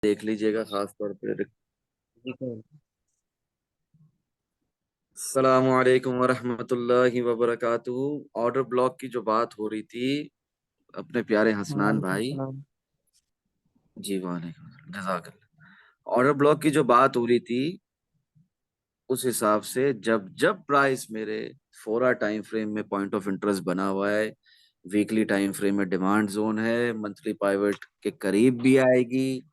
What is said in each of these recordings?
देख लीजिएगा खास तौर पे। अस्सलामु अलैकुम वरहमतुल्लाहि वबरकातुहू। ऑर्डर ब्लॉक की जो बात हो रही थी अपने प्यारे हसनान वालेकुम भाई। सलाम। जी वालेकुम जज़ाकल्लाह। ऑर्डर ब्लॉक की जो बात हो रही थी उस हिसाब से जब जब प्राइस मेरे 4 टाइम फ्रेम में पॉइंट ऑफ इंटरेस्ट बना हुआ है, वीकली टाइम फ्रेम में डिमांड जोन है, मंथली पाइवट के करीब भी आएगी,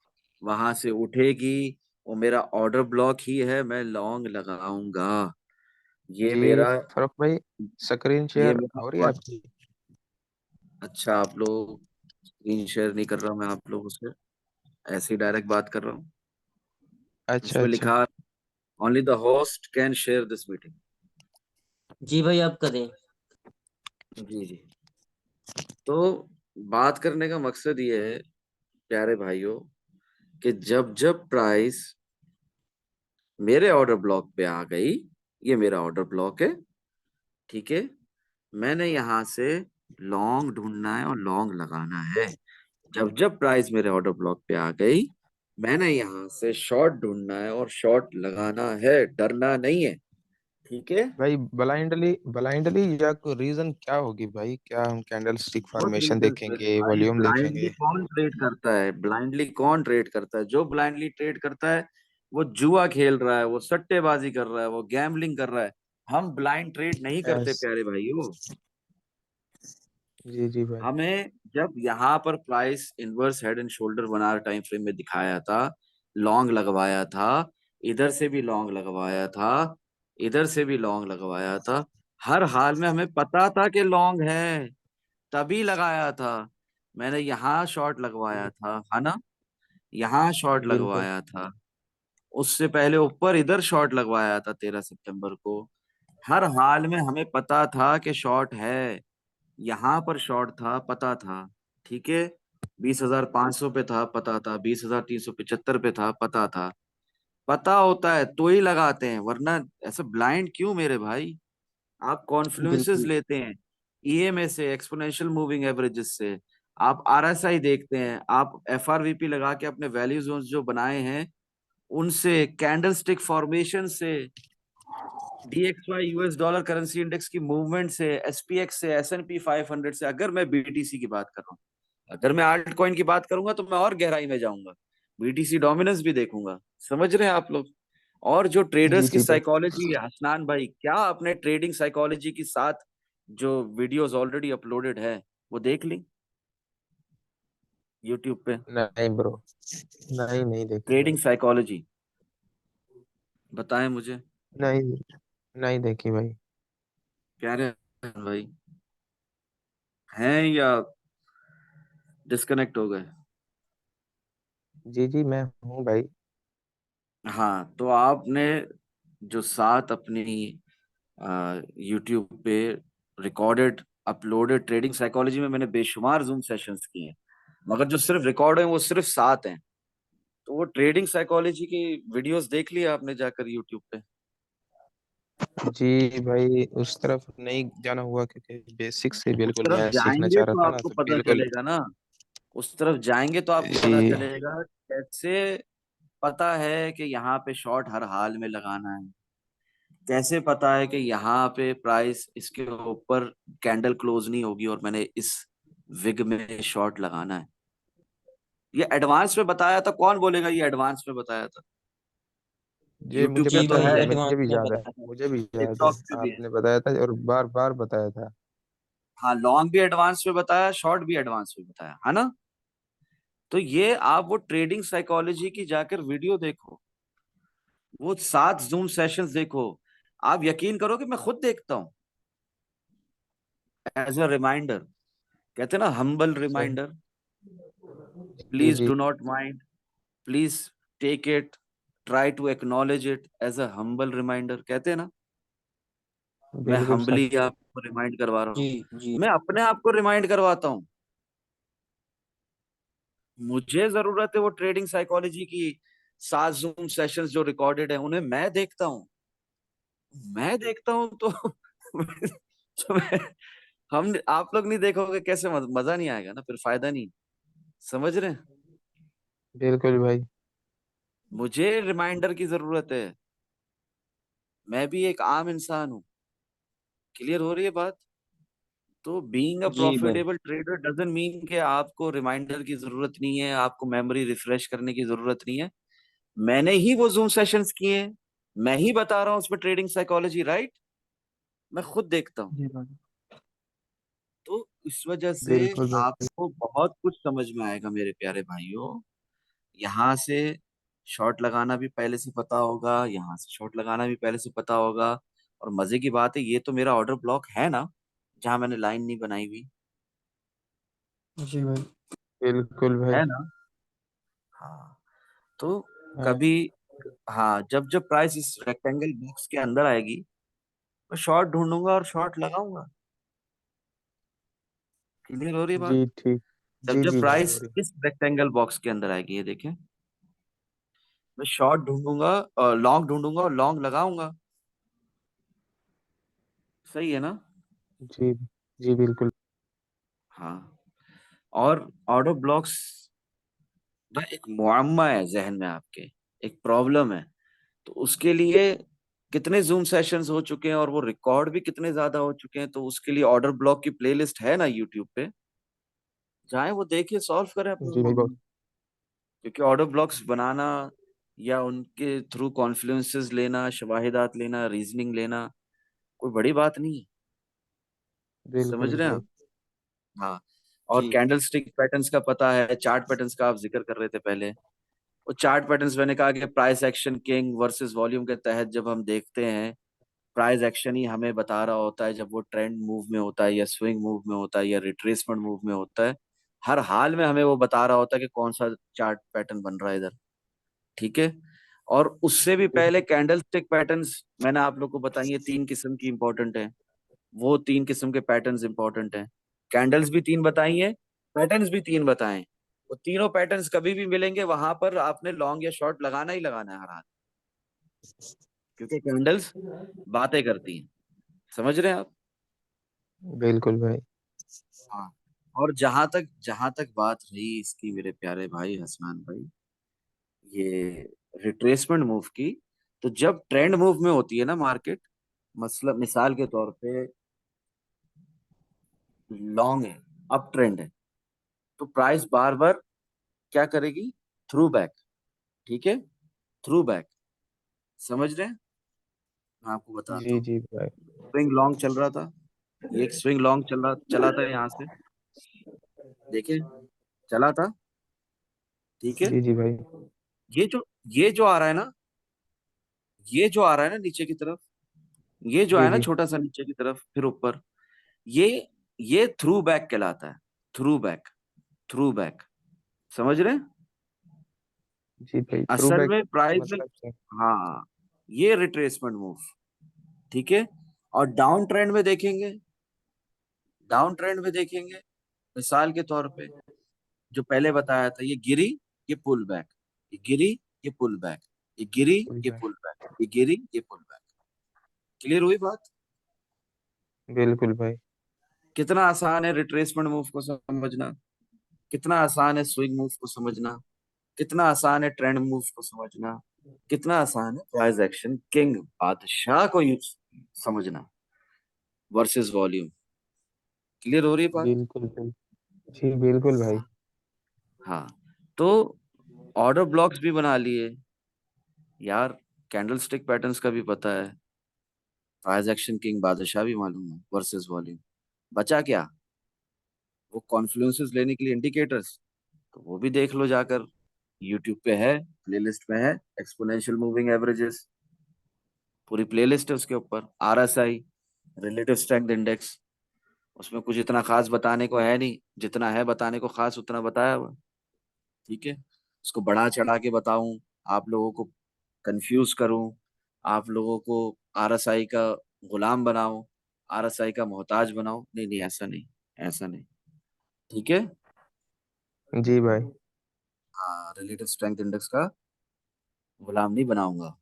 वहां से उठेगी, वो मेरा ऑर्डर ब्लॉक ही है, मैं लॉन्ग लगाऊंगा। ये जी मेरा फरुख भाई, स्क्रीन ये शेयर मेरा हो रही है आपकी? अच्छा, आप लोग स्क्रीन शेयर नहीं कर रहा हूँ मैं आप लोगों से, ऐसे ही डायरेक्ट बात कर रहा हूँ। अच्छा उसमें अच्छा। लिखा only the host can share this meeting. जी भाई आप करें। जी जी। तो बात करने का मकसद ये है प्यारे भाइयों कि जब जब प्राइस मेरे ऑर्डर ब्लॉक पे आ गई, ये मेरा ऑर्डर ब्लॉक है, ठीक है, मैंने यहां से लॉन्ग ढूंढना है और लॉन्ग लगाना है। जब जब प्राइस मेरे ऑर्डर ब्लॉक पे आ गई, मैंने यहाँ से शॉर्ट ढूंढना है और शॉर्ट लगाना है, डरना नहीं है। ठीक है। भाई ब्लाइंडली ब्लाइंडली या कोई रीजन क्या होगी भाई? क्या हम कैंडल स्टिक बहुत फॉर्मेशन रीजन है देखेंगे, भाई। वॉल्यूम ब्लाइंडली देखेंगे? कौन ट्रेड करता है? ब्लाइंडली कौन ट्रेड करता है? जो ब्लाइंडली ट्रेड करता है वो जुआ खेल रहा है, वो सट्टेबाजी कर रहा है, वो गैम्बलिंग कर रहा है। हम ब्लाइंड ट्रेड नहीं करते यस। प्यारे भाइयों। जी जी भाई। हमें जब यहाँ पर price inverse head and shoulder बना टाइम फ्रेम में दिखाया था, लॉन्ग लगवाया था, इधर से भी लॉन्ग लगवाया था, इधर से भी लॉन्ग लगवाया था, हर हाल में हमें पता था कि लॉन्ग है, तभी लगाया था। मैंने यहाँ शॉर्ट लगवाया जी, था, है ना, यहाँ शॉर्ट बिल्कुल। लगवाया था, उससे पहले ऊपर इधर शॉर्ट लगवाया था 13 सितंबर को। हर हाल में हमें पता था कि शॉर्ट है, यहाँ पर शॉर्ट था, पता था। ठीक है। 20,500 पे था, पता था। 20,375 पे था, पता था। पता होता है तो ही लगाते हैं, वरना ऐसे ब्लाइंड क्यों मेरे भाई? आप कॉन्फ्लुएंसेस बिल्कुल लेते हैं, ईएमए से, एक्सपोनेंशियल मूविंग एवरेजेस से, आप आरएसआई देखते हैं, आप एफआरवीपी लगा के अपने वैल्यू जोन्स जो बनाए हैं उनसे, कैंडलस्टिक फॉर्मेशन से, DXY US dollar currency index की मूवमेंट से, एसपीएक्स से, एसएनपी 500 से। अगर मैं बीटीसी की बात कर रहा हूँ, अगर मैं आल्ट कॉइन की बात करूंगा तो मैं और गहराई में जाऊंगा, बीटीसी डोमिनेंस भी देखूंगा। समझ रहे हैं आप लोग? और जो जी ट्रेडर्स की जी भाई। साइकोलॉजी है, हसनान भाई, क्या आपने ट्रेडिंग साइकोलॉजी के साथ जो वीडियोस ऑलरेडी अपलोडेड है वो देख ली यूट्यूब पे? नहीं ब्रो, नहीं नहीं देखी भाई। ट्रेडिंग साइकोलॉजी, बताएं मुझे। नहीं, नहीं देखी भाई। कह रहे हैं भाई, हैं या डिस्कनेक्ट हो गए? जी जी, मैं हूँ भाई। हाँ, तो आपने जो सात अपनी यूट्यूब पे रिकॉर्डेड अपलोडेड ट्रेडिंग साइकोलॉजी में मैंने बेशुमार जूम सेशंस किए हैं, मगर जो सिर्फ रिकॉर्ड है वो सिर्फ 7 हैं। तो वो ट्रेडिंग साइकोलॉजी की वीडियोस देख लिया आपने जाकर यूट्यूब पे? जी भाई, उस तरफ नहीं जाना हुआ क्योंकि बेसिक से उस बिल्कुल तरफ मैं सीखना जाएंगे चाह रहा तो था ना, आपको तो पता बिल्कुल। चलेगा ना, उस तरफ जाएंगे तो आपको पता जी चलेगा कैसे पता है कि यहाँ पे शॉर्ट हर हाल में लगाना है, कैसे पता है कि यहाँ पे प्राइस इसके ऊपर कैंडल क्लोज नहीं होगी और मैंने इस विग में शॉर्ट लगाना है। ये एडवांस में बताया था, कौन बोलेगा ये एडवांस में बताया था? जी, यूट्यूब मुझे पे जी तो पता भाई है, है, मुझे एडवांस भी में याद है। बताया था। मुझे भी याद है, टिकटॉक पे भी है। आपने बताया था और बार बार बताया था। हाँ, लॉन्ग भी एडवांस में बताया, शॉर्ट भी एडवांस में बताया, है ना? तो ये आप वो ट्रेडिंग साइकोलॉजी की जाकर वीडियो देखो, वो 7 जूम सेशंस देखो। आप यकीन करो कि मैं खुद देखता हूँ एज अ रिमाइंडर, कहते हैं ना, हम्बल सही। रिमाइंडर। जी प्लीज जी। Do not mind, please take it, try to acknowledge it as a humble reminder, कहते हैं ना। मैं बिल्कुल हम्बली सच। आपको रिमाइंड करवा रहा जी हूँ, जी। मैं अपने आप को रिमाइंड करवाता हूँ। मुझे जरूरत है वो ट्रेडिंग साइकोलॉजी की 7 जूम सेशंस जो रिकॉर्डेड है, उन्हें मैं देखता हूँ, मैं देखता हूँ तो, तो मैं, हम आप लोग नहीं देखोगे कैसे? मजा नहीं आएगा ना, फिर फायदा नहीं। समझ रहे हैं? बिल्कुल भाई। मुझे रिमाइंडर की जरूरत है। मैं भी एक आम इंसान हूँ। क्लियर हो रही है बात? तो बीइंग अ जी भाई। प्रॉफिटेबल ट्रेडर डजंट मीन कि आपको रिमाइंडर की जरूरत नहीं है, आपको मेमोरी रिफ्रेश करने की जरूरत नहीं है। मैंने ही वो जूम सेशंस किए हैं, मैं ही बता रहा हूँ उसमें ट्रेडिंग साइकोलॉजी, राइट? मैं खुद देखता हूँ। जी भाई। तो इस वजह से बिल्कुल भाई। आपको बहुत कुछ समझ में आएगा मेरे प्यारे भाइयों। यहाँ से शॉर्ट लगाना भी पहले से पता होगा, यहाँ से शॉर्ट लगाना भी पहले से पता होगा। और मजे की बात है, ये तो मेरा ऑर्डर ब्लॉक है ना, जहां मैंने लाइन नहीं बनाई हुई, जी भाई। बिल्कुल भाई। है ना? हाँ। तो हाँ कभी, हाँ, जब जब प्राइस इस रेक्टेंगल बॉक्स के अंदर आएगी, मैं शॉर्ट ढूंढूंगा और शॉर्ट लगाऊंगा। क्लियर हो रही है बात? जी ठीक। जब जी जब जी भाई हो प्राइस रही। इस रेक्टेंगल बॉक्स के अंदर आएगी, ये देखें, मैं शॉर्ट ढूंढूंगा और लॉन्ग ढूंढूंगा और लॉन्ग लगाऊंगा। सही है ना? जी। जी बिल्कुल। हाँ। और ऑर्डर ब्लॉक्स ना एक मुअम्मा है जहन में आपके, एक प्रॉब्लम है। तो उसके लिए कितने जूम सेशंस हो चुके हैं और वो रिकॉर्ड भी कितने ज्यादा हो चुके हैं, तो उसके लिए ऑर्डर ब्लॉक की प्लेलिस्ट है ना यूट्यूब पे, जाएं वो देखिए, सॉल्व करें अपना जी भाई बहुत। प्रॉब्लम। क्योंकि ऑर्डर ब्लॉक्स बनाना या उनके थ्रू कॉन्फ्लुएंसेस लेना, शवाहिदात लेना, रीजनिंग लेना कोई बड़ी बात नहीं है। समझ बिल्कुल रहे हैं भाई। आप? हाँ। और जी। कैंडल स्टिक पैटर्न्स का पता है, चार्ट पैटर्न्स का आप जिक्र कर रहे थे पहले। वो चार्ट पैटर्न्स मैंने कहा कि price action king versus volume के तहत जब हम देखते हैं, प्राइस एक्शन ही हमें बता रहा होता है जब वो ट्रेंड मूव में होता है या स्विंग मूव में होता है या रिट्रेसमेंट मूव में होता है। हर हाल में हमें वो बता रहा होता है कि कौन सा चार्ट पैटर्न बन रहा है इधर। ठीक है। और उससे भी पहले कैंडल स्टिक पैटर्न्स मैंने आप लोग को बताई है, तीन किस्म की इंपॉर्टेंट है। वो तीन किस्म के पैटर्न्स इंपॉर्टेंट हैं। कैंडल्स भी तीन बताई हैं, पैटर्न्स भी तीन बताए हैं। वो तीनों पैटर्न्स कभी भी मिलेंगे वहां पर आपने लॉन्ग या शॉर्ट लगाना ही लगाना है हर हाल, क्योंकि कैंडल्स बातें करती हैं। समझ रहे हैं आप? बिल्कुल भाई। हाँ। और जहां तक बात रही इसकी मेरे प्यारे भाई हसनान भाई, ये रिट्रेसमेंट मूव की, तो जब ट्रेंड मूव में होती है ना मार्केट, मतलब मिसाल के तौर पे लॉन्ग है, अप ट्रेंड है, तो प्राइस बार बार क्या करेगी? Through back. ठीक है, थ्रू बैक। समझ रहे हैं? मैं आपको बताता जी हूँ। जी भाई। स्विंग लॉन्ग चल रहा था, ये एक स्विंग लॉन्ग चला था यहाँ से, देखिए, चला था। ठीक है। जी जी भाई। ये जो ये जो आ रहा है ना, ये जो आ रहा है ना नीचे की तरफ, ये जो जी है ना जी। छोटा सा नीचे की तरफ फिर ऊपर, ये ये थ्रू बैक कहलाता है। Through back, through back. समझ रहे हैं? जी भाई थ्रू असल बैक में प्राइस में, मतलब क्या? हाँ, ये रिट्रेसमेंट मूव। ठीक है। और डाउन ट्रेंड में देखेंगे, डाउन ट्रेंड में देखेंगे, मिसाल के तौर पे जो पहले बताया था, ये गिरी, ये पुल बैक, ये गिरी, ये पुल बैक, ये गिरी, फुल ये बैक। पुल बैक, ये गिरी, ये पुल बैक। क्लियर हुई बात? बिल्कुल भाई। कितना आसान है रिट्रेसमेंट मूव को समझना, कितना आसान है स्विंग मूव को समझना, कितना आसान है ट्रेंड मूव को समझना, कितना आसान है प्राइस एक्शन किंग बादशाह को समझना वर्सेस वॉल्यूम। क्लियर हो रही है बात? बिल्कुल बिल्कुल। जी बिल्कुल भाई। हाँ। तो ऑर्डर ब्लॉक्स भी बना लिए यार, कैंडल स्टिक पैटर्न्स का भी पता है, प्राइस एक्शन किंग बादशाह भी मालूम है, वर्सेस वॉल्यूम। बचा क्या? वो कॉन्फ्लुएंसेस लेने के लिए इंडिकेटर्स, तो वो भी देख लो जाकर, यूट्यूब पे है, प्लेलिस्ट में है, एक्सपोनेंशियल मूविंग एवरेजेस, पूरी प्लेलिस्ट है उसके ऊपर। आरएसआई, रिलेटिव स्ट्रेंथ इंडेक्स, उसमें कुछ इतना खास बताने को है नहीं, जितना है बताने को खास उतना बताया हुआ। ठीक है। उसको बढ़ा चढ़ा के बताऊं, आप लोगों को कंफ्यूज करूं, आप लोगों को आरएसआई का गुलाम बनाऊं, आरएसआई का मोहताज बनाऊं, नहीं नहीं, ऐसा नहीं, ऐसा नहीं। ठीक है। जी भाई। हाँ, रिलेटिव स्ट्रेंथ इंडेक्स का गुलाम नहीं बनाऊंगा।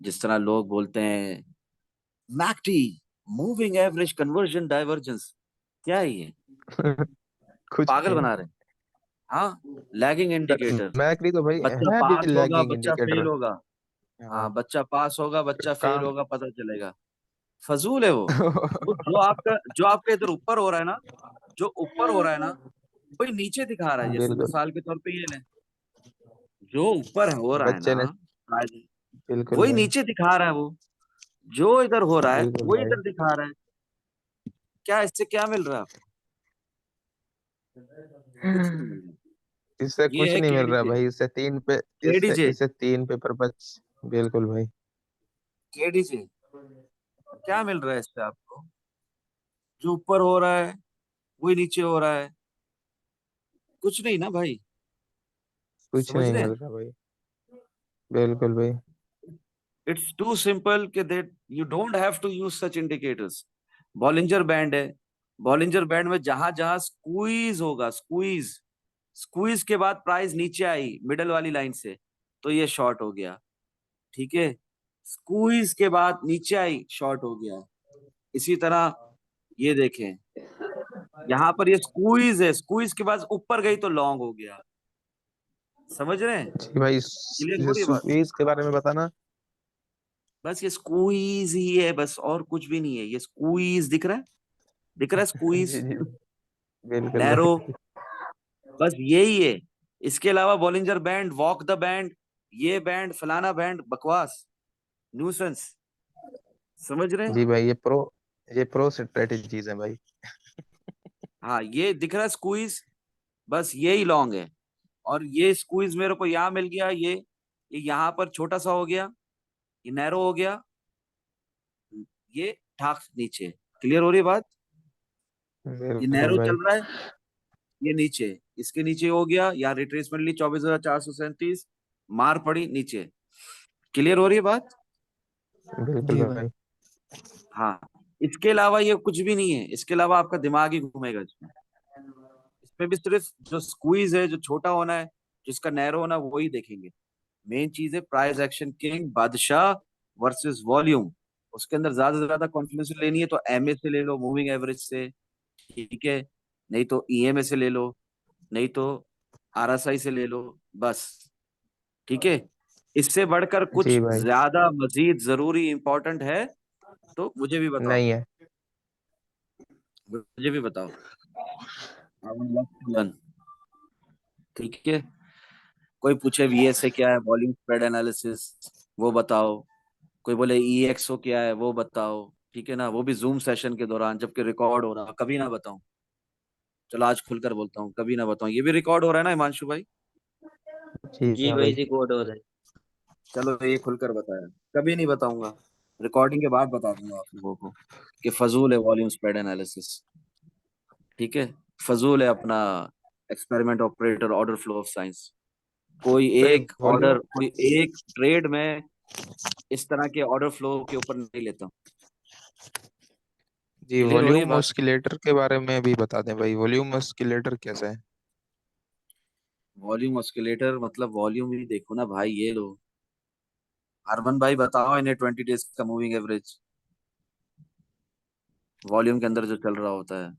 जिस तरह लोग बोलते हैं मैकटी, मूविंग एवरेज कन्वर्जन डाइवर्जेंस, क्या है ये? कुछ पागल नहीं। बना रहे हैं। हाँ, लैगिंग इंडिकेटर। मैकडी तो भाई बच्चा है भी पास होगा, लैगिंग बच्चा फेल इंडिकेटर। होगा। हाँ, हाँ। बच्चा पास होगा, बच्चा फेल काम। होगा, पता चलेगा। फजूल है वो जो आपका इधर ऊपर हो रहा है ना, जो ऊपर हो रहा है ना, वही नीचे दिखा रहा है। जैसे बिल्कुल। मिसाल के तौर पे ये ले, जो ऊपर हो रहा है बच्चे ना, ने। आज बिल्कुल वही भाई। नीचे दिखा रहा है। वो जो इधर हो रहा है बिल्कुल वो भाई। इधर दिखा रहा है। क्या इससे क्या मिल रहा है आपको? कुछ नहीं मिल रहा। इससे ये कुछ है नहीं मिल रहा केडीजे। भाई, इससे तीन पे। इससे केडीजे। इससे तीन पेपर बच। बिल्कुल भाई। केडीजे। क्या मिल रहा है इससे आपको? जो ऊपर हो रहा है वही नीचे हो रहा है। कुछ नहीं ना भाई। कुछ समझ नहीं रहे मिल हैं? रहा भाई। बिल्कुल भाई। इट्स टू सिंपल कि that you don't have to use such indicators. Bollinger band है। बॉलिंजर बैंड में जहां जहां स्क्वीज होगा, स्क्वीज, स्क्वीज के बाद प्राइस नीचे आई मिडल वाली लाइन से, तो ये शॉर्ट हो गया। ठीक है। स्क्वीज के बाद नीचे आई, शॉर्ट हो गया। इसी तरह ये देखें, यहाँ पर ये स्क्वीज है, स्क्वीज के बाद ऊपर गई तो लॉन्ग हो गया। समझ रहे हैं? जी भाई, क्लियर हो इसे रही है बात? सुबीज के बारे में बताना। बस ये स्क्वीज ही है, बस और कुछ भी नहीं है। ये स्क्वीज दिख रहा है, दिख रहा है जी स्क्वीज, जी। बिल्कुल नैरो, भाई। बस यही है। इसके अलावा Bollinger band, walk the band, ये बैंड, फलाना बैंड, बकवास, न्यूसेंस। समझ रहे हैं? जी भाई, ये प्रो स्ट्रेटेजीज है भाई। हाँ, ये दिख रहा है स्क्वीज, बस यही लॉन्ग है। और ये स्क्वीज मेरे को यहाँ मिल गया, ये यहाँ पर छोटा सा हो गया, ये नैरो हो गया, ये ठाक नीचे। क्लियर हो रही है बात? ये बिल्कुल नैरो भाई। चल रहा है, ये नीचे, इसके नीचे हो गया, या रिट्रेसमेंट ली 24,437, मार पड़ी नीचे। क्लियर हो रही है बात? बिल्कुल जी भाई। भाई। हाँ। इसके अलावा ये कुछ भी नहीं है, इसके अलावा आपका दिमाग ही घूमेगा इसमें। इसमें भी सिर्फ जो स्क्वीज है, जो छोटा होना है, जिसका नैरो होना है, वही देखेंगे। मेन चीज है प्राइस एक्शन किंग बादशाह वर्सेस वॉल्यूम। उसके अंदर ज्यादा से ज्यादा कॉन्फिडेंस लेनी है तो एमए से ले लो, मूविंग एवरेज से। ठीक है। नहीं तो ईएमए से ले लो, नहीं तो आरएसआई से ले लो, बस। ठीक है। इससे बढ़कर कुछ जी भाई। ज्यादा मजीद जरूरी इंपॉर्टेंट है तो मुझे भी बताओ। नहीं है। मुझे भी बताओ। I would love to learn। ठीक है। कोई पूछे वीएसए क्या है, वॉल्यूम स्प्रेड एनालिसिस, वो बताओ। कोई बोले ईएक्सओ क्या है, वो बताओ। ठीक है ना, वो भी जूम सेशन के दौरान, जबकि रिकॉर्ड हो रहा, कभी ना बताऊं। चलो आज खुलकर बोलता हूँ, कभी ना बताऊं। ये भी रिकॉर्ड हो रहा है ना हिमांशु भाई? जी जी हाँ भाई, भाई। रिकॉर्ड हो रहा है। चलो ये खुलकर बताया, कभी नहीं बताऊंगा। रिकॉर्डिंग के बाद बता दूंगा आप लोगों को कि फजूल है वॉल्यूम स्प्रेड एनालिसिस। ठीक है। फजूल है अपना experiment operator order flow of science. कोई भाई एक वॉल्यूम। ऑर्डर, कोई एक ट्रेड में इस तरह के ऑर्डर फ्लो के ऊपर नहीं लेता। जी, क्लियर हो रही है वॉल्यूम बात? ऑस्किलेटर के बारे में भी बता दें भाई, वॉल्यूम ऑस्किलेटर कैसा है? वॉल्यूम ऑस्किलेटर मतलब वॉल्यूम ही देखो ना भाई, ये लो। हरमन भाई बताओ इन्हें 20 डेज का मूविंग एवरेज वॉल्यूम के अंदर जो चल रहा होता है।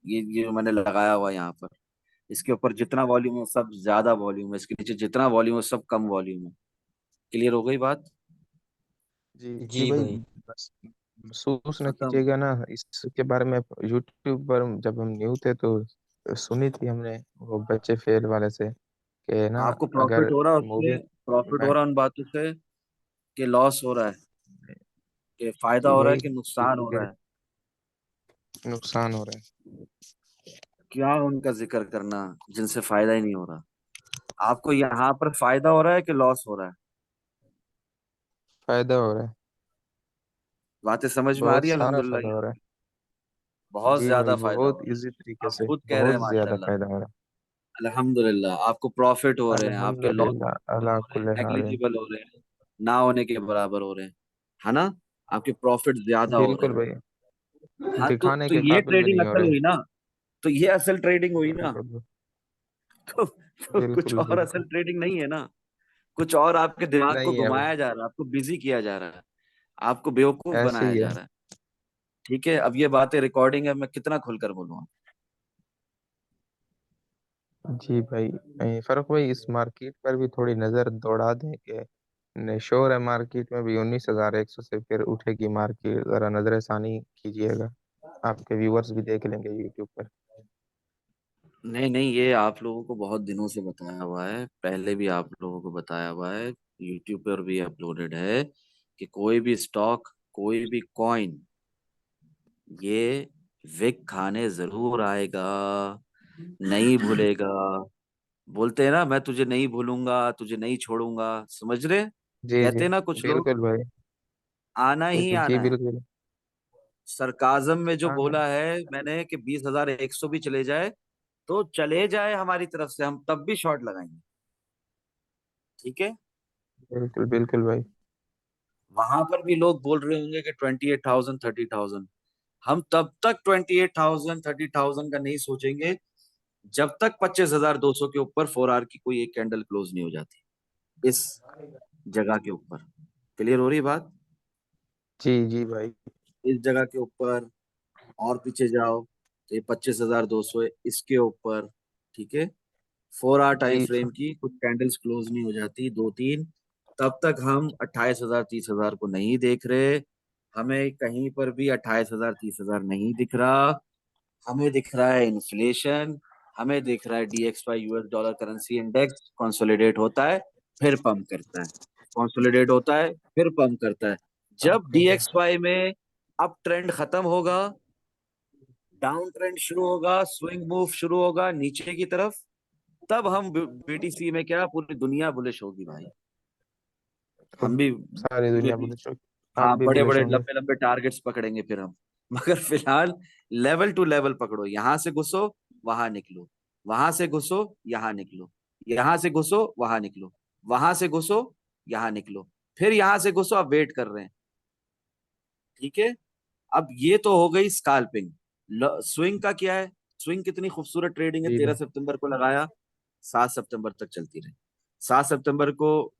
ये जो मैंने लगाया हुआ है यहाँ पर, इसके ऊपर जितना वॉल्यूम है सब ज्यादा वॉल्यूम है, इसके नीचे जितना वॉल्यूम है सब कम वॉल्यूम है। क्लियर हो गई बात? जी जी जी भाई। भाई। बस महसूस न खत्म। कीजिएगा ना इसके बारे में। यूट्यूब पर जब हम न्यू थे तो सुनी थी हमने, वो बच्चे फेल वाले से, कि ना आपको अगर प्रॉफिट हो रहा है उससे, मूविंग प्रॉफिट हो मैं रहा है उन बातों से, कि लॉस हो रहा है, कि फायदा जी हो रहा है भाई, कि नुकसान हो रहा है? नुकसान हो रहा है। क्या उनका जिक्र करना जिनसे फायदा ही नहीं हो रहा? आपको यहाँ पर फायदा हो रहा है कि लॉस हो रहा है? फायदा हो रहा है। बातें समझ में आ बहुत रही है सारा अल्हम्दुलिल्लाह फायदा हो यहाँ रहा पे? बहुत जी भाई, ज्यादा फायदा हो बहुत रहा है। इजी तरीके आप से। खुद कह रहे हैं बहुत ज्यादा माशाल्लाह। फायदा हो रहा अल्हम्दुलिल्लाह आपको प्रॉफिट हो है। रहे हैं, आपके लॉस अल्हम्दुलिल्लाह अला हो रहे हैं, कुल्ले हाल। नेग्लिजिबल हो रहे हैं, ना होने के बराबर हो रहे हैं, है ना? आपके प्रॉफिट ज्यादा हो रहे बिल्कुल हैं। भाई। हाँ, तो दिखाने तो के ये काबिल भी ट्रेडिंग नहीं हो असल रहे। हुई ना? तो ये असल ट्रेडिंग हुई ना? बिल्कुल। तो कुछ बिल्कुल और असल बिल्कुल। ट्रेडिंग नहीं है ना? कुछ और आपके दिमाग को नहीं है भाई। घुमाया जा रहा है, आपको बिजी किया जा रहा है, आपको बेवकूफ ऐसे बनाया ही जा है। रहा है। ठीक है। अब ये बातें रिकॉर्डिंग है, मैं कितना खुलकर बोलूँ? जी भाई। फर्क भाई, इस मार्केट पर भी थोड़ी नजर दौड़ा दें कि शोर है मार्केट में भी 19,100 से फिर उठेगी मार्केट, जरा नजरसानी कीजिएगा। आपके व्यूअर्स भी देख लेंगे यूट्यूब पर। नहीं नहीं, ये आप लोगों को बहुत दिनों से बताया हुआ है, पहले भी आप लोगों को बताया हुआ है, यूट्यूब पर भी अपलोडेड है कि कोई भी स्टॉक, कोई भी कॉइन, ये विक खाने जरूर आएगा, नहीं भूलेगा। बोलते हैं ना, मैं तुझे नहीं भूलूंगा, तुझे नहीं छोड़ूंगा, समझ रहे? जी जी। कहते हैं ना कुछ लोग, बिल्कुल भाई। आना ही जी आना है। बिल्कुल। सरकाजम में जो हाँ हाँ। बोला है मैंने कि 20,100 भी चले जाए तो चले जाए हमारी तरफ से, हम तब भी शॉर्ट लगाएंगे। ठीक है। बिल्कुल बिल्कुल भाई। वहां पर भी लोग बोल रहे होंगे कि 28,000 30,000, हम तब तक 28,000 30,000 का नहीं सोचेंगे जब तक 25,200 के ऊपर 4 आवर की कोई एक कैंडल क्लोज नहीं हो जाती इस जगह के ऊपर। क्लियर हो रही बात? जी जी भाई। इस जगह के ऊपर और पीछे जाओ तो ये 25,200 है, इसके ऊपर। ठीक है। 4 आवर टाइम जी फ्रेम की कुछ कैंडल्स क्लोज नहीं हो जाती, दो तीन, तब तक हम 28,000 30,000 को नहीं देख रहे। हमें कहीं पर भी 28,000 30,000 नहीं दिख रहा। हमें दिख रहा है इन्फ्लेशन, हमें दिख रहा है DXY US dollar currency index consolidate होता है, फिर पंप करता है, कंसोलिडेट होता है, फिर पंप करता है। हाँ, जब DXY में अप ट्रेंड खत्म होगा, डाउन ट्रेंड शुरू होगा, स्विंग मूव शुरू होगा नीचे की तरफ, तब हम BTC में क्या, पूरी दुनिया बुलिश होगी भाई। हम अब भी सारी पूरे दुनिया भी, बुलिश होगी। आप हाँ, भी बड़े बुलिश बड़े होंगे। लंबे लंबे टारगेट्स पकड़ेंगे फिर हम। मगर फिलहाल लेवल टू लेवल पकड़ो, यहां से घुसो, वहां निकलो, वहां से घुसो, यहाँ निकलो, यहां से घुसो, वहां निकलो, वहां से घुसो, यहाँ निकलो, फिर यहां से घुसो, आप वेट कर रहे हैं। ठीक है। अब ये तो हो गई स्काल्पिंग। स्विंग का क्या है? स्विंग कितनी खूबसूरत ट्रेडिंग है, जी तेरह भाई। सितंबर को लगाया, 7 सितंबर तक चलती रही। 7 सितंबर को,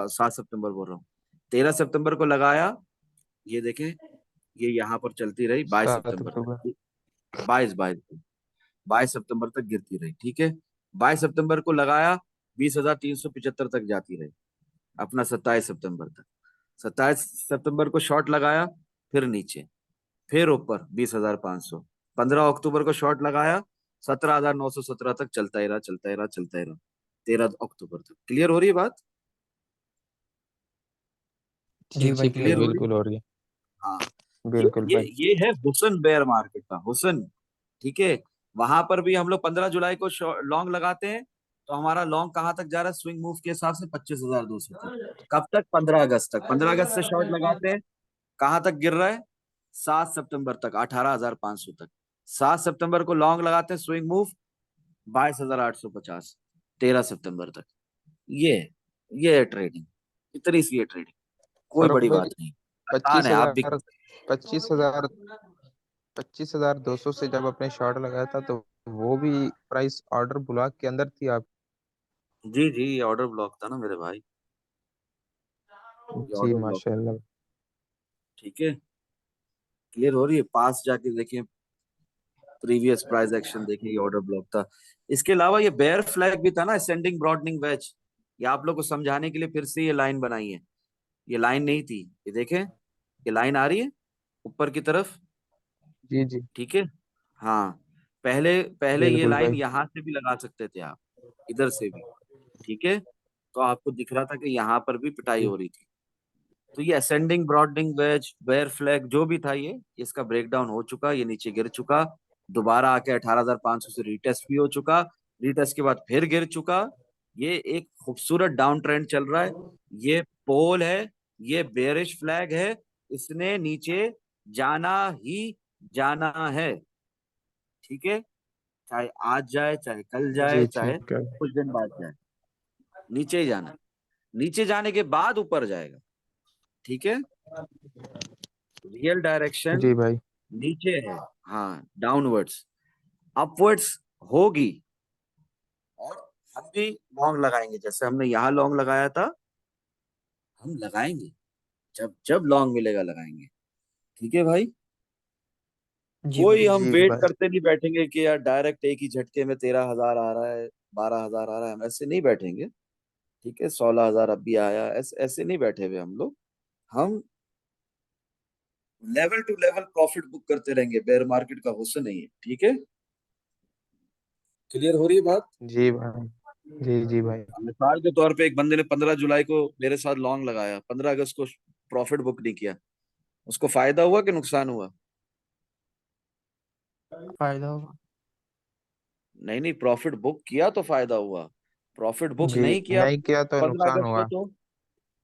7 सितंबर बोल रहा हूँ, 13 सितंबर को लगाया, ये देखें, ये यहाँ पर चलती रही बाईस 7 सितंबर अक्टूबर। तक 22 22 22 सितंबर तक गिरती रही। ठीक है। 22 सितंबर को लगाया, 20,375 तक जाती रही, अपना 27 सितंबर तक। 27 सितंबर को शॉर्ट लगाया, फिर नीचे, फिर ऊपर 20,500। 15 अक्टूबर को शॉर्ट लगाया, 17,917 तक चलता ही रहा, चलता ही रहा, चलता ही रहा, 13 अक्टूबर तक। क्लियर हो रही है बात? जी जी जी भाई भाई, क्लियर क्लियर हो है। रही है? बिल्कुल हो रही है। हाँ। ये बिल्कुल ये भाई। ये है हुसन बेयर मार्केट का हुसन। ठीक है। वहां पर भी हम लोग 15 जुलाई को लॉन्ग लगाते हैं, तो हमारा लॉन्ग कहाँ तक जा रहा है स्विंग मूव के हिसाब से? 25,200 तक। कब तक? 15 अगस्त तक। 15 अगस्त से शॉर्ट लगाते हैं, कहाँ तक गिर रहा है? 7 सितंबर तक, 18,500 तक। 7 सितंबर को लॉन्ग लगाते हैं स्विंग मूव, 22,850, 13 सितंबर तक। ये ये है ट्रेडिंग, इतनी सी है ट्रेडिंग, कोई फर्क बड़ी भाई, बात नहीं। आसान पच्चीस है, आप भी हजार 25,200 से जब आपने शॉर्ट लगाया था तो वो भी प्राइस ऑर्डर ब्लॉक के अंदर थी आप? जी जी, ये ऑर्डर ब्लॉक था ना मेरे भाई, ये जी ऑर्डर ब्लॉक। माशाल्लाह। ठीक है। क्लियर हो रही है? पास जाके देखें, प्रीवियस प्राइस एक्शन देखें, ये ऑर्डर ब्लॉक था। इसके अलावा ये बेयर फ्लैग भी था ना, असेंडिंग ब्रॉडनिंग वेज। ये आप लोग को समझाने के लिए फिर से ये लाइन बनाई है, ये लाइन नहीं थी, ये देखें, ये लाइन आ रही है ऊपर की तरफ। जी जी। ठीक है। हाँ, पहले पहले ये बिल्कुल लाइन भाई। यहां से भी लगा सकते थे आप, इधर से भी। ठीक है। तो आपको दिख रहा था कि यहाँ पर भी पिटाई जी हो रही थी। तो ये ascending broadening wedge bear flag जो भी था, ये इसका ब्रेकडाउन हो चुका, ये नीचे गिर चुका, दोबारा आके 18,500 से रीटेस्ट भी हो चुका, रीटेस्ट के बाद फिर गिर चुका। ये एक खूबसूरत डाउन ट्रेंड चल रहा है। ये पोल है, ये बेरिश फ्लैग है, इसने नीचे जाना ही जाना है। ठीक है। चाहे आज जाए, चाहे कल जाए, जी चाहे ठीक है। कुछ दिन बाद जाए, नीचे ही जाना है। नीचे जाने के बाद ऊपर जाएगा। ठीक है। रियल डायरेक्शन जी भाई। नीचे है, हाँ, डाउनवर्ड्स। अपवर्ड्स होगी, और हम भी लॉन्ग लगाएंगे, जैसे हमने यहाँ लॉन्ग लगाया था, हम लगाएंगे, जब जब लॉन्ग मिलेगा लगाएंगे। ठीक है भाई। जी कोई भाई। हम जी वेट भाई। करते नहीं बैठेंगे कि यार डायरेक्ट एक ही झटके में 13,000 आ रहा है, 12,000 आ रहा है, हम ऐसे नहीं बैठेंगे। ठीक है, 16,000 अभी आया, ऐसे ऐसे नहीं बैठे हुए हम लोग। हम level to level profit book करते रहेंगे, बेयर मार्केट का हुस्न नहीं है। ठीक है, क्लियर हो रही है बात? जी भाई। जी जी भाई। मिसाल के तौर पे एक बंदे ने 15 जुलाई को मेरे साथ लॉन्ग लगाया, 15 अगस्त को प्रॉफिट बुक नहीं किया, उसको फायदा हुआ कि नुकसान हुआ? फायदा होगा। नहीं नहीं, प्रॉफिट बुक किया तो फायदा हुआ, प्रॉफिट बुक जी, नहीं किया नहीं किया तो 15 नुकसान अगस्त को हुआ। तो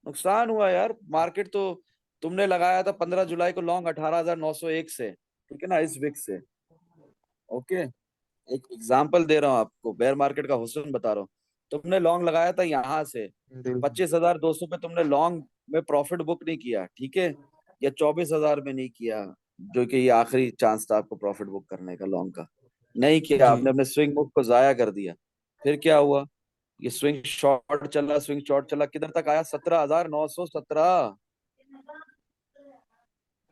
नुकसान हुआ यार। मार्केट तो तुमने लगाया था 15 जुलाई को लॉन्ग 18,901 से, ठीक है ना, इस विक से। ओके, एक एग्जांपल दे रहा हूँ आपको, बेयर मार्केट का हुस्न बता रहा हूँ। तुमने लॉन्ग लगाया था यहाँ से बिल्कुल। 25,200 पे, तुमने लॉन्ग में प्रॉफिट बुक नहीं किया, ठीक है, या 24,000 में नहीं किया, जो कि ये आखिरी चांस था आपको प्रॉफिट बुक करने का लॉन्ग का, नहीं किया जी आपने, अपने स्विंग बुक को जाया कर दिया। फिर क्या हुआ? ये स्विंग शॉर्ट चला, स्विंग शॉर्ट चला, किधर तक आया? 17,917।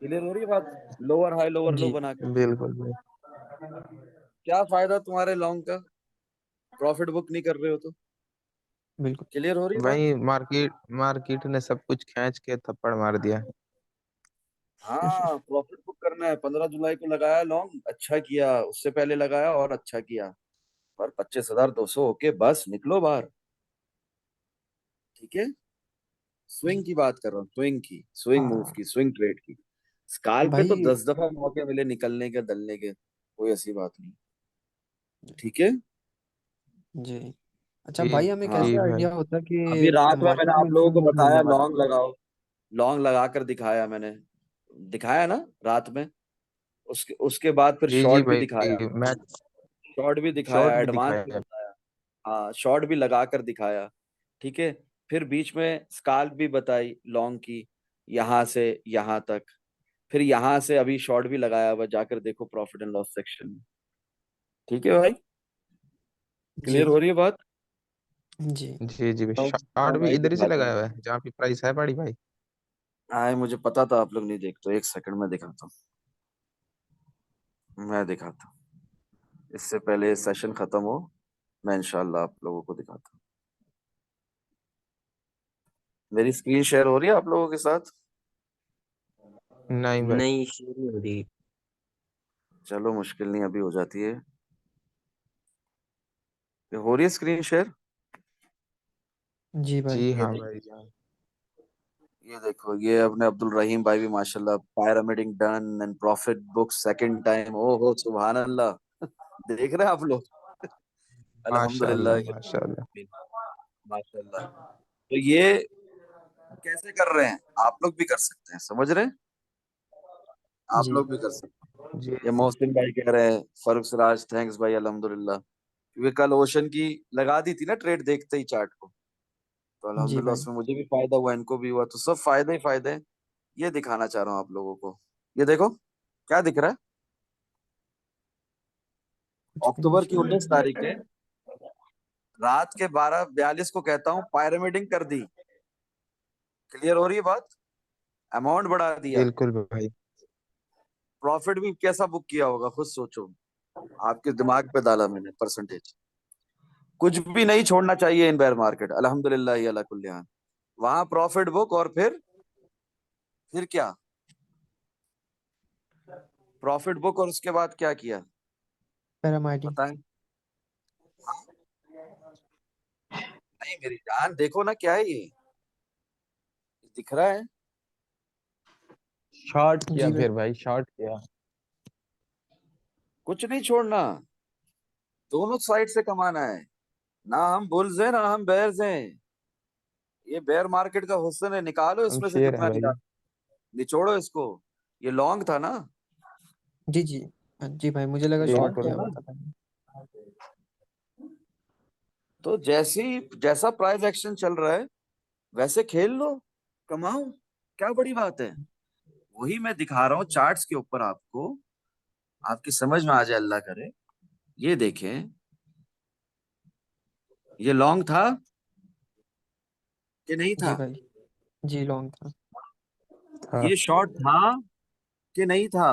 क्लियर हो रही है बात? लोअर हाई लोअर लो जी बना के। बिल्कुल भाई। क्या फायदा तुम्हारे लॉन्ग का, प्रॉफिट बुक नहीं कर रहे हो तो? बिल्कुल। क्लियर हो रही है बात? भाई मार्केट मार्केट ने सब कुछ खींच के थप्पड़ मार दिया। हाँ, प्रॉफिट बुक करना है। 15 जुलाई को लगाया लॉन्ग, अच्छा किया, उससे पहले लगाया और अच्छा किया, पर 25,200 ओके, बस निकलो बाहर। ठीक है, स्विंग जी की बात कर रहा हूँ, स्विंग की, स्विंग मूव हाँ की, स्विंग ट्रेड की। स्काल पे तो भाई। 10 दफा मौके मिले निकलने के, दलने के, कोई ऐसी बात नहीं। ठीक है। जी अच्छा जी भाई, हमें हाँ, जी कैसे भाई। आइडिया होता अभी कि रात में मैंने मार्केट आप में लोगों क्यों को मूव बताया मिलने वाला लॉन्ग लगाओ, लॉन्ग लगा कर दिखाया मैंने, दिखाया ना रात में। उसके उसके बाद फिर जी जी शॉर्ट भी दिखाया, भाई। मैं शॉर्ट भी दिखाया, शॉर्ट भी एडवांस भी दिखाया। बताया। हाँ, शॉर्ट भी लगा कर दिखाया। ठीक है, फिर बीच में स्काल्प भी बताई लॉन्ग की, यहाँ से यहाँ तक। फिर यहाँ से अभी शॉर्ट भी लगाया हुआ, जाकर देखो प्रॉफिट एंड लॉस सेक्शन में। ठीक है भाई, क्लियर जी हो रही है बात? जी जी जी भाई, हाँ शॉर्ट भी भाई, इधर ही से दिखाता लगाया हूँ। हुआ है जहाँ पे प्राइस है बड़ी भाई। हाँ, मुझे पता था आप लोग नहीं देखते, एक सेकंड में दिखाता हूँ, मैं दिखाता हूँ, इससे पहले सेशन खत्म हो, मैं इंशाल्लाह आप लोगों को दिखाता हूँ। मेरी स्क्रीन शेयर हो रही है आप लोगों के साथ? नहीं भाई। नहीं, शुरू नहीं हो रही। चलो, मुश्किल नहीं, अभी हो जाती है। ये हो रही है स्क्रीन शेयर? जी भाई। जी ये हाँ देखो, भाई जान। ये देखो, ये अपने अब्दुल रहीम भाई भी माशाल्लाह, pyramiding done and profit book second time, ओ हो सुभान अल्लाह। देख रहे हैं आप लोग? माशाल्लाह अल्हम्दुलिल्लाह, माशाल्लाह। माशाल्लाह। तो ये कैसे कर रहे हैं? आप लोग भी कर सकते हैं, समझ रहे हैं? आप जी लोग भी कर सकते जी हैं। ये जी। मोहसिन भाई कह रहे हैं, फरुख सिराज थैंक्स भाई, अल्हम्दुलिल्लाह। क्योंकि कल ओशन की लगा दी थी ना ट्रेड, देखते ही चार्ट को, तो जी अल्हम्दुलिल्लाह भाई। उसमें मुझे भी फायदा हुआ, इनको भी हुआ, तो सब फायदे ही फायदे हैं। ये दिखाना चाह रहा हूँ आप लोगों को। ये देखो, क्या दिख रहा है? कुछ भी नहीं अक्टूबर की show हो 19 तारीख रहा। है, रात के 12:42 को कहता हूँ पायरामिडिंग कर दी। क्लियर हो रही है बात? अमाउंट बढ़ा दिया, बिल्कुल भाई। प्रॉफिट भी कैसा बुक किया होगा, खुद सोचो। आपके दिमाग पे डाला मैंने परसेंटेज। कुछ भी नहीं छोड़ना चाहिए इन बेयर मार्केट, अल्हम्दुलिल्लाह ही अला कुल्ली हाल। वहां प्रॉफिट बुक, और फिर क्या? प्रॉफिट बुक और उसके बाद क्या किया, पैरामाइडिंग। बताएं? नहीं मेरी जान, देखो ना, क्या है ये, दिख रहा है? शॉर्ट किया जी भाई। फिर भाई, शॉर्ट किया। कुछ नहीं छोड़ना, दोनों साइड से कमाना है। ना हम बुल्स हैं, ना हम बेयर्स हैं। ये बेयर मार्केट का हुस्न है, निकालो हम इसमें से शेर है जितना भाई। निकाल, निचोड़ो इसको। ये लॉन्ग था ना? जी जी हाँ, जी भाई, मुझे लगा ये शॉर्ट लॉन्ग था किया बिल्कुल। हुआ ना? था भाई। तो जैसा प्राइस एक्शन चल रहा है, वैसे खेल लो, कमाओ, क्या बड़ी बात है? वही मैं दिखा रहा हूँ चार्ट्स के ऊपर आपको, आपकी समझ में आ जाए, अल्लाह करे। ये देखें, ये लॉन्ग था कि नहीं जी था? भाई। जी लॉन्ग था। था। ये शॉर्ट था कि नहीं था?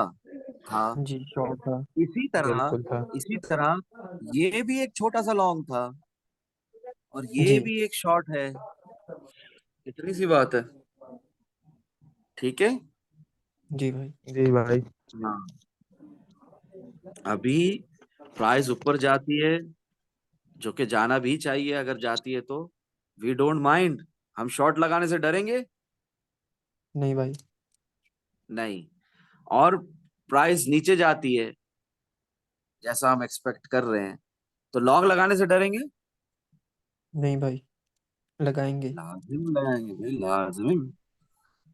था। जी शॉर्ट था। इसी तरह, बिल्कुल था। इसी तरह ये भी एक छोटा सा लॉन्ग था, और ये जी भी एक शॉर्ट है। इतनी सी बात है। ठीक है। जी भाई। जी भाई। हाँ। अभी प्राइस ऊपर जाती है, जो कि जाना भी चाहिए, अगर जाती है तो वी डोंट माइंड। हम शॉर्ट लगाने से डरेंगे नहीं भाई। नहीं। और प्राइस नीचे जाती है जैसा हम एक्सपेक्ट कर रहे हैं, तो लॉन्ग लगाने से डरेंगे? नहीं भाई, लगाएंगे। लाजिम लगाएंगे भाई, लाजिम। हम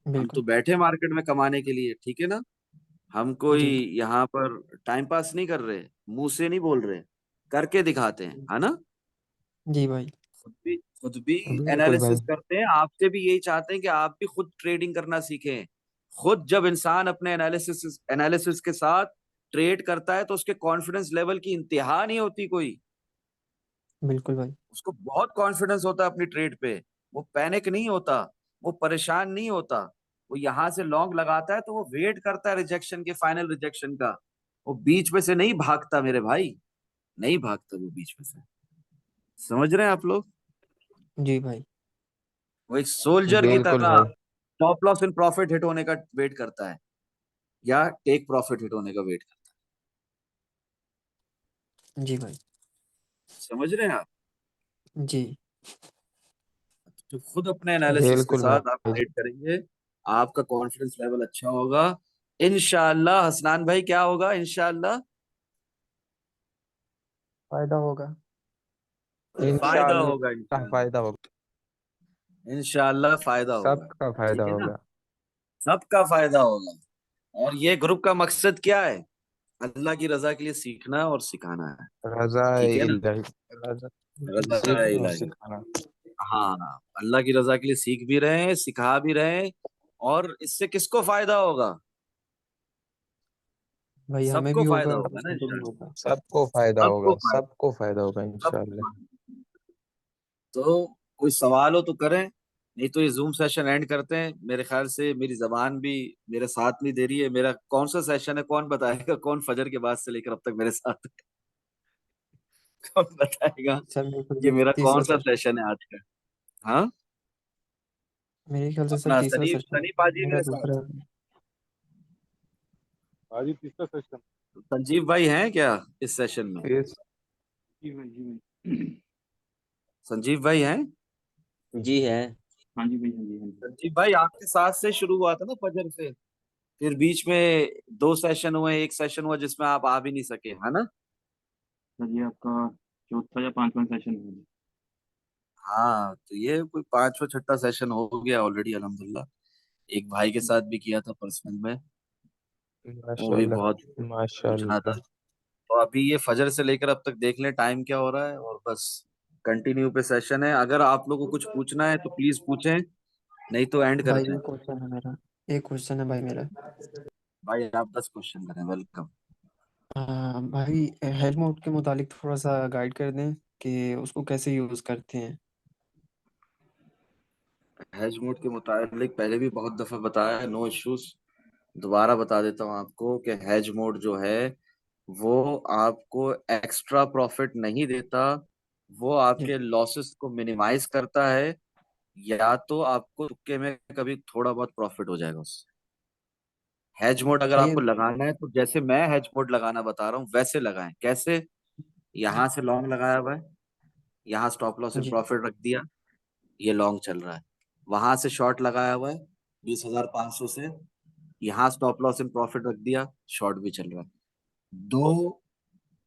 तो बिल्कुल। बैठे मार्केट में कमाने के लिए, ठीक है ना। हम कोई जी यहाँ पर टाइम पास नहीं कर रहे, मुंह से नहीं बोल रहे, करके दिखाते हैं, है ना। जी भाई। खुद भी बिल्कुल भाई। एनालिसिस करते हैं, आपसे भी यही चाहते हैं कि आप भी खुद ट्रेडिंग करना सीखें। खुद जब इंसान अपने एनालिसिस एनालिसिस के साथ ट्रेड करता है तो उसके कॉन्फिडेंस लेवल की इंतहा नहीं होती कोई। बिल्कुल भाई। उसको बहुत कॉन्फिडेंस होता है अपनी ट्रेड पे। वो पैनिक नहीं होता, वो परेशान नहीं होता। वो यहां से लॉन्ग लगाता है तो वो वेट करता है रिजेक्शन के, फाइनल रिजेक्शन का। वो बीच में से नहीं भागता मेरे भाई, नहीं भागता वो बीच में से। समझ रहे हैं आप लोग? जी भाई। वो एक सोल्जर की बिल्कुल तरह भाई। Stop loss and profit hit होने का वेट करता है, या टेक प्रॉफिट हिट होने का वेट करता जी भाई। है। समझ रहे हैं आप? जी तो खुद अपने एनालिसिस के बिल्कुल साथ आप भाई। ट्रेड करेंगे, आपका कॉन्फिडेंस लेवल अच्छा होगा। इंशाल्लाह हसनान भाई, क्या होगा इंशाल्लाह? फायदा होगा। फायदा इंशाअल्लाह होगा, इंशाल्लाह। फायदा होगा। इंशाल्लाह फायदा होगा। सबका फायदा ठीक है ना। होगा। सबका फायदा होगा। और ये ग्रुप का मकसद क्या है? अल्लाह की रजा के लिए सीखना और सिखाना है। रजा ठीक है ना। इलाही। रजा। रजा सीखना और इलाही। सिखाना। हाँ, अल्लाह की रजा के लिए सीख भी रहे हैं, सिखा भी रहे हैं। और इससे किसको फायदा होगा? भाई हमें भी सबको होगा फायदा और होगा ना दूसरों को भी इंशाल्लाह। होगा। सबको फायदा सबको होगा, फायदा। सबको फायदा होगा सबको इंशाअल्लाह। फायदा। तो कोई सवाल हो तो करें, नहीं तो ये जूम सेशन एंड करते हैं। मेरे ख्याल से मेरी जबान भी मेरे साथ नहीं दे रही है। मेरा कौन सा सेशन है, कौन बताएगा? कौन फजर के बाद से लेकर अब तक मेरे साथ है? कौन बताएगा सर मेरे ख्याल कि से मेरा कौन तीसरा सा सर। सेशन है आज का? हाँ। मेरे ख्याल से सर अपना तीसरा सनी सेशन। सनी पाजी मेरा मेरे साथ। दूसरा। आज ही तीसरा सेशन। संजीव भाई हैं क्या इस सेशन में? इस जी भाई, जी भाई। संजीव भाई हैं? जी है। हाँ जी भाई, हाँ जी, हाँ जी। संजीव भाई आपके साथ से शुरू हुआ था ना फजर से, फिर बीच में दो सेशन हुए, एक सेशन हुआ जिसमें आप आ भी नहीं सके, है ना। सर ये आपका चौथा या पांचवा सेशन है। हाँ, तो ये कोई पांचवा छठा सेशन हो गया ऑलरेडी अल्हम्दुलिल्लाह। एक भाई के साथ भी किया था पर्सनल में, वो भी बहुत माशाल्लाह पूछना था। माशाल्लाह। तो अभी ये फजर से लेकर अब तक देख लें टाइम क्या हो रहा है, और बस कंटिन्यू पे सेशन है। अगर आप लोगों को कुछ पूछना है तो प्लीज पूछें, नहीं तो एंड भाई करते हैं। एक क्वेश्चन है मेरा। एक क्वेश्चन है भाई मेरा। भाई आप 10 क्वेश्चन करें, वेलकम। भाई हेड मोड के मुतालिक थोड़ा सा गाइड कर दें कि उसको कैसे यूज़ करते हैं। हैज मोड के मुताबिक पहले भी बहुत दफा बताया है, नो इश्यूज। दोबारा बता देता हूँ आपको कि हैज मोड जो है वो आपको एक्स्ट्रा प्रॉफिट नहीं देता, वो जी आपके लॉसेस को मिनिमाइज करता है। या तो आपको तुक्के में कभी थोड़ा बहुत प्रॉफिट हो जाएगा उससे। हैज मोड अगर भाई। आपको लगाना है तो जैसे मैं हैज मोड लगाना बता रहा हूँ वैसे लगाएं। कैसे? यहाँ से लॉन्ग लगाया हुआ है, यहाँ स्टॉप लॉस एंड जी प्रॉफिट रख दिया, ये लॉन्ग चल रहा है। वहां से शॉर्ट लगाया हुआ है 20,500 से, यहाँ स्टॉप लॉस एंड प्रॉफिट रख दिया, शॉर्ट भी चल रहा है। दो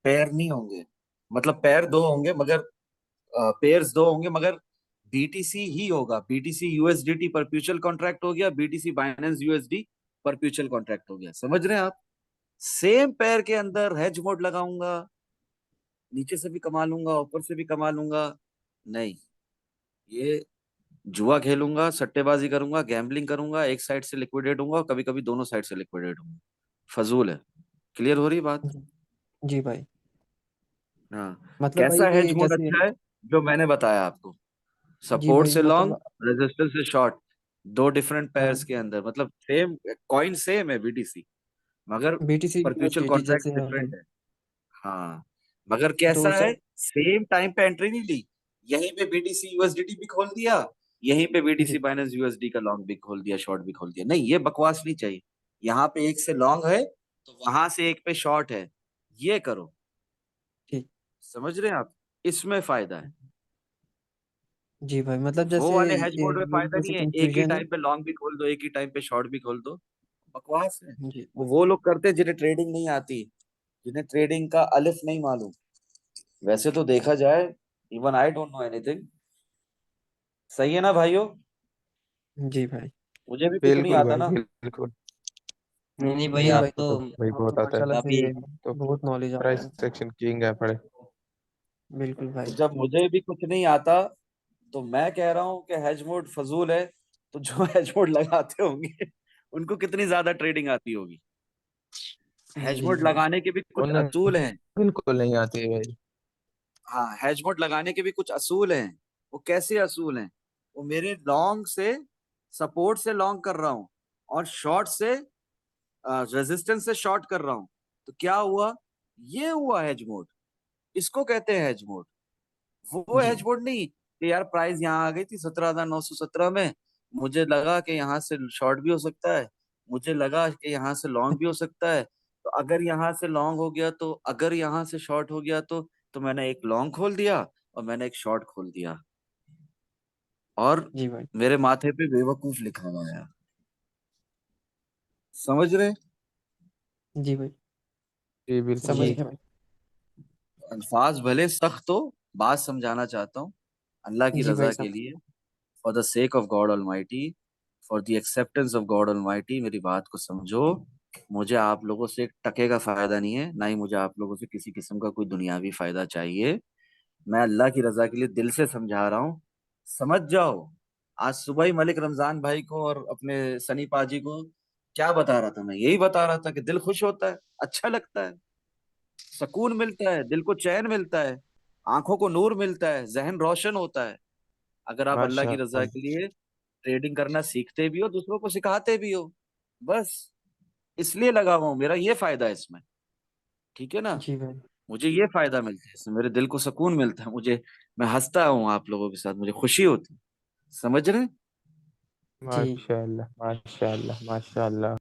पेयर नहीं होंगे, मतलब पेयर दो होंगे मगर पेयर्स दो होंगे मगर बीटीसी ही होगा। बीटीसी यूएसडीटी परप्यूचुअल कॉन्ट्रैक्ट हो गया, बीटीसी बाइनेंस यूएसडी परप्यूचुअल कॉन्ट्रैक्ट हो गया। समझ रहे हैं आप? सेम पेयर के अंदर हेज मोड लगाऊंगा, नीचे से भी कमा लूंगा, ऊपर से भी कमा लूंगा? नहीं, ये जुआ खेलूंगा, सट्टेबाजी करूंगा, गैम्बलिंग करूंगा, एक साइड से लिक्विडेट होऊंगा, कभी कभी दोनों साइड से लिक्विडेट होऊंगा। फजूल है। क्लियर हो रही बात? जी जी भाई। हाँ। मतलब भाई कैसा हेज ये मोड जैसे। अच्छा है? जो मैंने बताया आपको, जी सपोर्ट भाई से लॉन्ग, मतलब। रेजिस्टेंस से शॉर्ट, दो डिफरेंट पेयर्स हाँ। के अंदर, मतलब सेम कॉइन सेम है बीटीसी, मगर बीटीसी परपेचुअल यूएसडीटी कॉन्ट्रैक्ट जैसे है भाई। डिफरेंट है। हाँ, मगर तो कैसा है, सर। सेम टाइम पे एंट्री नहीं ली। यहीं पे BTC USDT भी खोल दिया, यहीं पे BTC जी बाइनेंस USD का लॉन्ग भी खोल दिया, शॉर्ट भी खोल दिया। नहीं, ये बकवास नहीं चाहिए। यहाँ पे एक से लॉन्ग है तो वहां से एक पे शॉर्ट है, ये करो। ठीक। समझ रहे हैं आप? इसमें फायदा है। जी भाई, मतलब वो जैसे वाले हेज मोड में मेरी फायदा जैसे नहीं है, एक ही कंफ्यूजन है। टाइम पे लॉन्ग भी खोल दो, एक ही टाइम पे शॉर्ट भी खोल दो। बकवास है। जी वो लोग करते हैं जिन्हें ट्रेडिंग नहीं आती, जिन्हें ट्रेडिंग का अलिफ नहीं मालूम। वैसे तो देखा जाए, even I don't know anything. सही है ना भाइयों? जी भाई। मुझे भी कुछ नहीं बिल्कुल आता भाई, ना। बिल्कुल। नहीं नहीं भाई, नहीं, नहीं आप भाई, आपको तो तो भाई आप तो बहुत आता है। माशाल्लाह काफी। से तो बहुत नॉलेज आपको प्राइस है। एक्शन किंग है पड़े। बिल्कुल तो भाई। जब मुझे भी कुछ नहीं आता, तो मैं कह रहा हूँ कि हेज मोड फजूल है। तो जो हेज मोड लगाते होंगे उनको कितनी ज्यादा ट्रेडिंग आती होगी। हेज जी मोड भाई। लगाने के भी कुछ उन्हें असूल हैं। बिल्कुल नहीं आती है भाई। हाँ, हेज मोड लगाने के भी कुछ असूल हैं। वो कैसे असूल हैं? वो मेरे लॉन्ग से सपोर्ट से लॉन्ग कर रहा हूँ, और शॉर्ट से रेजिस्टेंस से शॉर्ट कर रहा हूँ। तो क्या हुआ? ये हुआ हेज मोड। इसको कहते हैं हेज मोड। वो जी हेज मोड नहीं कि यार प्राइस यहाँ आ गई थी 17,917 में, मुझे लगा कि यहाँ से शॉर्ट भी हो सकता है, मुझे लगा कि यहाँ से लॉन्ग भी हो सकता है, तो अगर यहाँ से लॉन्ग हो गया तो, अगर यहाँ से शॉर्ट हो गया तो मैंने एक लॉन्ग खोल दिया और मैंने एक शॉर्ट खोल दिया, और जी भाई। मेरे माथे पे बेवकूफ लिखा हुआ है। समझ रहे? जी भाई, जी बिल्कुल समझ भाई। जी गया भाई। अल्फाज भले सख्त हो, बात समझाना चाहता हूँ अल्लाह की जी भाई रजा के साहब। लिए, for the sake of God almighty, for the acceptance of God almighty, मेरी बात को समझो। मुझे आप लोगों से एक टके का फायदा नहीं है, ना ही मुझे आप लोगों से किसी किस्म का कोई दुनियावी फायदा चाहिए। मैं अल्लाह की रजा के लिए दिल से समझा रहा हूँ, समझ जाओ। आज सुबह ही मलिक रमजान भाई को और अपने सनी पाजी को क्या बता रहा था? मैं यही बता रहा था कि दिल खुश होता है, अच्छा लगता है, सुकून मिलता है, दिल को चैन मिलता है, आंखों को नूर मिलता है, जहन रोशन होता है, अगर आप अल्लाह की रजा के माशाअल्लाह। लिए ट्रेडिंग करना सीखते भी हो, दूसरों को सिखाते भी हो। बस इसलिए लगा हुआ हूं, मेरा ये फायदा है इसमें। ठीक है ना? जी भाई। मुझे ये फायदा मिलता है इसमें, मेरे दिल को सुकून मिलता है, मुझे, मैं हंसता हूँ आप लोगों के साथ, मुझे खुशी होती है। समझ रहे हैं? जी माशाअल्लाह, माशाअल्लाह, माशाअल्लाह।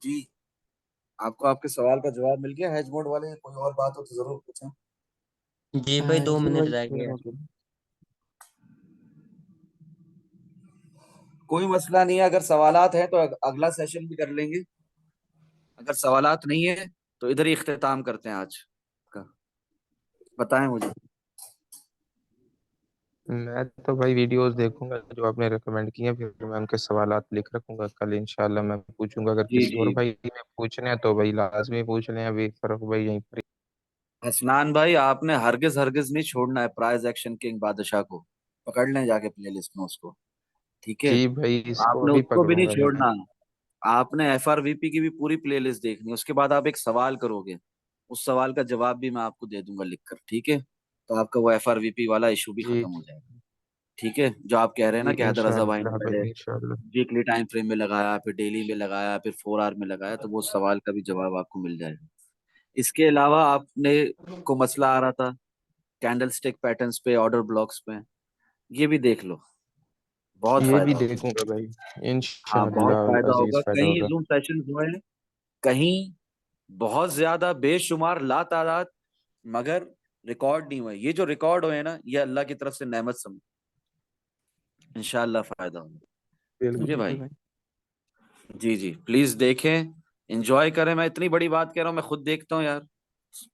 जी। आपको आपके सवाल का जवाब मिल गया हेज मोड वाले? कोई और बात हो तो जरूर पूछें। जी भाई, दो जी मिनट भाई, रह गए क्लियर हैं। हो गया। कोई मसला नहीं है, अगर सवालात हैं तो अगला सेशन भी कर लेंगे। अगर सवालात नहीं है तो इधर ही इख्तिताम करते हैं आज का। बताएं मुझे। मैं तो भाई वीडियोस देखूंगा जो आपने रिकमेंड किए, फिर मैं उनके सवालात लिख रखूंगा, कल इंशाल्लाह मैं पूछूंगा। अगर जी किसी जी। और भाई में पूछने हैं तो भाई लाजमी पूछ लें, अभी फर्क भाई यहीं पर हसनान भाई, आपने हरगिज हरगिज नहीं छोड़ना है प्राइज एक्शन किंग बादशाह को। पकड़ लें जाके प्लेलिस्ट में उसको। ठीक है? जी भाई, इसको आपने अभी उसको भी नहीं पकड़ूंगा मैं। छोड़ना। आपने FRVP की भी पूरी प्लेलिस्ट देखनी है, उसके बाद आप एक सवाल करोगे, उस सवाल का जवाब भी मैं आपको दे दूंगा लिखकर। ठीक है? तो आपका वो FRVP वाला इशू भी जी खत्म हो जाएगा। ठीक है? जो आप कह रहे हैं ना जी कि हैदर रजा भाई ने इंशाल्लाह पहले भाई, इंशाल्लाह। वीकली टाइम फ्रेम में लगाया, फिर डेली में लगाया, फिर 4 आवर में लगाया, तो वो सवाल का भी जवाब आपको मिल जाएगा। इसके अलावा आपने को मसला आ रहा था कैंडल स्टिक पैटर्न्स पे, ऑर्डर ब्लॉक्स पे, ये भी देख लो, बहुत ये भी फायदा होगा। देखूंगा भाई, हाँ, बहुत इंशाल्लाह फायदा होगा। अजीज फायदा कई होगा। जूम सेशन हुए हैं, कहीं बहुत ज्यादा बेशुमार ला तादाद, मगर रिकॉर्ड नहीं हुए। ये जो रिकॉर्ड हुए हैं ना, ये अल्लाह की तरफ से नेमत समझ, इंशाल्लाह फायदा होगा। समझे बिल्कुल। बिल्कुल भाई? भाई। जी जी, प्लीज देखें, एंजॉय करें। मैं इतनी बड़ी बात कह रहा हूँ, मैं खुद देखता हूँ यार।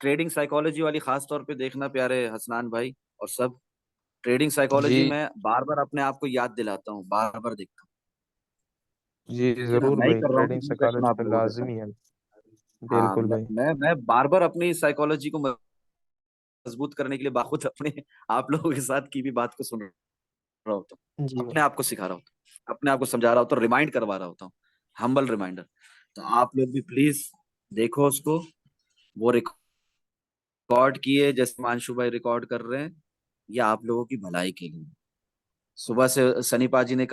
ट्रेडिंग साइकोलॉजी वाली खास तौर पे देखना प्यारे हसनान भाई, और सब ट्रेडिंग साइकोलॉजी जी में बार बार अपने आप को याद दिलाता हूँ, बार बार देखता हूँ। जी ठीक है ना? जरूर मैं ही भाई, कर रहा हूँ ट्रेडिंग जूम सेशन साइकोलॉजी आप तो लोगों के साथ। लाजमी है। हाँ, बिल्कुल भाई। मैं बार बार अपनी साइकोलॉजी को मजबूत करने के लिए बाखुद अपने आप लोगों के साथ की भी बात को सुन रहा होता हूँ, जी अपने भाई। आप को सिखा रहा होता हूँ, अपने आप को समझा रहा होता हूँ, रिमाइंड करवा रहा होता हूँ, हम्बल रिमाइंडर। तो आप लोग भी प्लीज देखो उसको। वो रिकॉर्ड किए जैसे मानशु भाई रिकॉर्ड कर रहे हैं, ये आप लोगों की भलाई के लिए। सुबह से सनी पाजी ने कहा